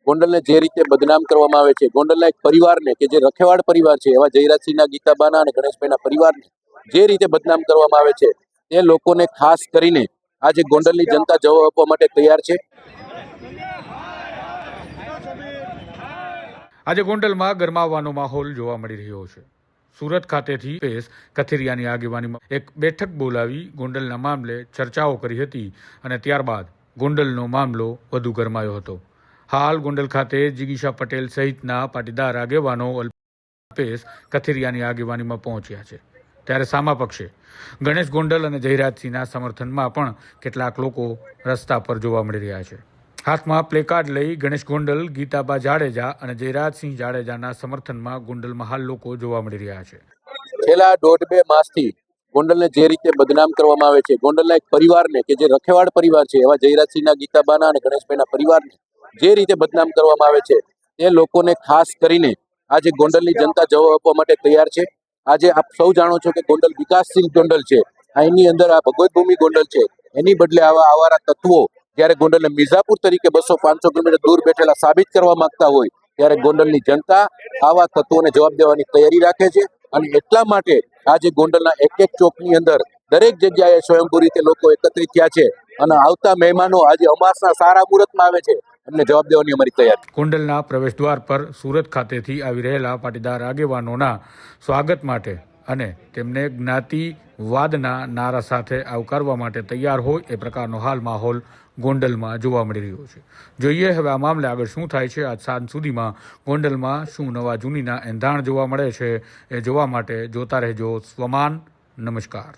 ગોંડલને જે રીતે બદનામ કરવામાં આવે છે, ગોંડલના એક પરિવારને કે જે રખેવાળ પરિવાર છે એવા જયરાજસિંહના, ગીતાબાના અને ગણેશભાઈના પરિવારને જે રીતે બદનામ કરવામાં આવે છે તે લોકોને ખાસ કરીને આજે ગોંડલની જનતા જવાબ આપવા માટે તૈયાર છે। આજે ગોંડલમાં ગરમાવાનો માહોલ જોવા મળી રહ્યો છે। સુરત ખાતેથી પેશ કથિરિયાની આગેવાનીમાં એક બેઠક બોલાવી ગોંડલના મામલે ચર્ચાઓ કરી હતી અને ત્યારબાદ ગોંડલનો મામલો વધુ ગરમાયો હતો। હાલ ગોંડલ ખાતે જિગીશા પટેલ સહિતના પાટીદાર આગેવાનો અલ્પેશ કથિરિયાની આગેવાનીમાં પહોંચ્યા છે, ત્યારે સામા પક્ષે ગણેશ ગોંડલ અને જયરાજસિંહના સમર્થનમાં પણ કેટલાક લોકો રસ્તા પર જોવા મળી રહ્યા છે। હાથમાં પ્લેકાર્ડ લઈ ગણેશ ગોંડલ, ગીતાબા જાડેજા અને જયરાજસિંહ જાડેજાના સમર્થનમાં ગોંડલમાં હાલ લોકો જોવા મળી રહ્યા છે। છેલ્લા 1.5-2 માસથી ગોંડલને જે રીતે બદનામ કરવામાં આવે છે, ગોંડલના એક પરિવારને કે જે રખેવાળ પરિવાર છે એવા જયરાજસિંહના, ગીતાબાના અને ગણેશભાઈના પરિવારને જે રીતે બદનામ કરવામાં આવે છે તે લોકોને ખાસ કરીને આજે ગોંડલની જનતા જવાબ આપવા માટે તૈયાર છે। આજે આપ સૌ જાણો છો કે ગોંડલ વિકાસશીલ ગોંડલ છે, એની અંદર આ ભગવત ભૂમિ ગોંડલ છે, એની બદલે આવા આવારા તત્વો જ્યારે ગોંડલને મિર્ઝાપુર તરીકે 200-500 કિલોમીટર દૂર બેઠેલા સાબિત કરવા માંગતા હોય ત્યારે ગોંડલની જનતા આવા તત્વોને જવાબ દેવાની તૈયારી રાખે છે અને એટલા માટે આજે ગોંડલના એક ચોકની અંદર દરેક જગ્યાએ સ્વયંભૂ રીતે લોકો એકત્રિત થયા છે અને આવતા મહેમાનો આજે અમાસના સારા મુહૂર્તમાં આવે છે એમને જવાબ દેવાની અમારી તૈયારી। ગોંડલના પ્રવેશ દ્વાર પર સુરત ખાતેથી આવી રહેલા પાટીદાર આગેવાનોના સ્વાગત માટે અને તેમને જ્ઞાતિવાદના નારા સાથે આવકારવા માટે તૈયાર હોય એ પ્રકારનો હાલ માહોલ ગોંડલમાં જોવા મળી રહ્યો છે। જોઈએ હવે આ મામલે આગળ શું થાય છે। આજ સાંજ સુધીમાં ગોંડલમાં શું નવા જૂનીના એંધાણ જોવા મળે છે એ જોવા માટે જોતા રહેજો સ્વમાન। નમસ્કાર।